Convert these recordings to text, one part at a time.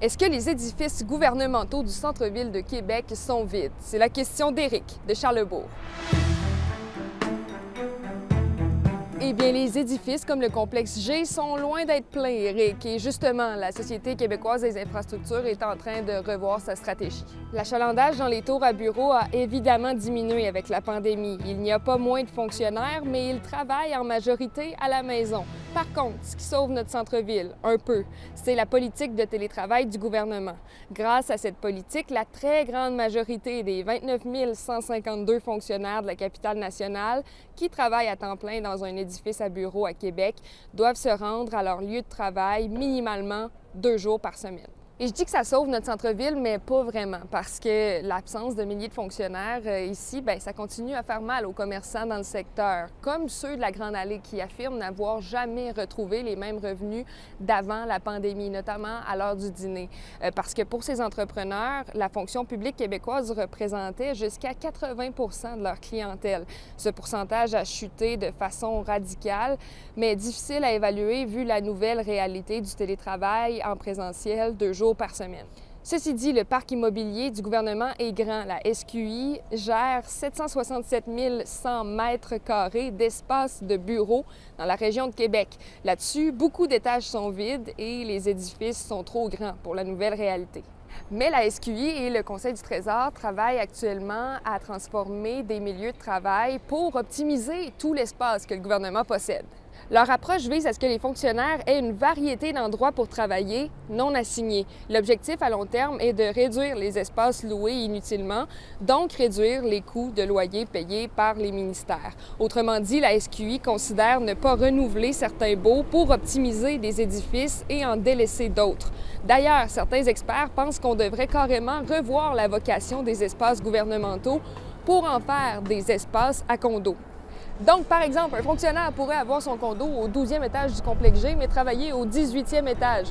Est-ce que les édifices gouvernementaux du centre-ville de Québec sont vides? C'est la question d'Éric de Charlesbourg. Eh bien, les édifices comme le complexe G sont loin d'être pleins, Éric, et justement, la Société québécoise des infrastructures est en train de revoir sa stratégie. L'achalandage dans les tours à bureaux a évidemment diminué avec la pandémie. Il n'y a pas moins de fonctionnaires, mais ils travaillent en majorité à la maison. Par contre, ce qui sauve notre centre-ville, un peu, c'est la politique de télétravail du gouvernement. Grâce à cette politique, la très grande majorité des 29 152 fonctionnaires de la capitale nationale qui travaillent à temps plein dans un édifice à bureaux à Québec doivent se rendre à leur lieu de travail minimalement 2 jours par semaine. Et je dis que ça sauve notre centre-ville, mais pas vraiment, parce que l'absence de milliers de fonctionnaires ici, bien, ça continue à faire mal aux commerçants dans le secteur, comme ceux de la Grande Allée qui affirment n'avoir jamais retrouvé les mêmes revenus d'avant la pandémie, notamment à l'heure du dîner. Parce que pour ces entrepreneurs, la fonction publique québécoise représentait jusqu'à 80 de leur clientèle. Ce pourcentage a chuté de façon radicale, mais difficile à évaluer vu la nouvelle réalité du télétravail en présentiel 2 jours par semaine. Ceci dit, le parc immobilier du gouvernement est grand. La SQI gère 767 100 mètres carrés d'espace de bureaux dans la région de Québec. Là-dessus, beaucoup d'étages sont vides et les édifices sont trop grands pour la nouvelle réalité. Mais la SQI et le Conseil du Trésor travaillent actuellement à transformer des milieux de travail pour optimiser tout l'espace que le gouvernement possède. Leur approche vise à ce que les fonctionnaires aient une variété d'endroits pour travailler non assignés. L'objectif à long terme est de réduire les espaces loués inutilement, donc réduire les coûts de loyer payés par les ministères. Autrement dit, la SQI considère ne pas renouveler certains baux pour optimiser des édifices et en délaisser d'autres. D'ailleurs, certains experts pensent qu'on devrait carrément revoir la vocation des espaces gouvernementaux pour en faire des espaces à condos. Donc, par exemple, un fonctionnaire pourrait avoir son condo au 12e étage du complexe G, mais travailler au 18e étage.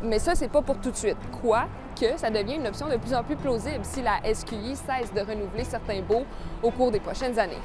Mais ça, c'est pas pour tout de suite. Quoique, ça devient une option de plus en plus plausible si la SQI cesse de renouveler certains baux au cours des prochaines années.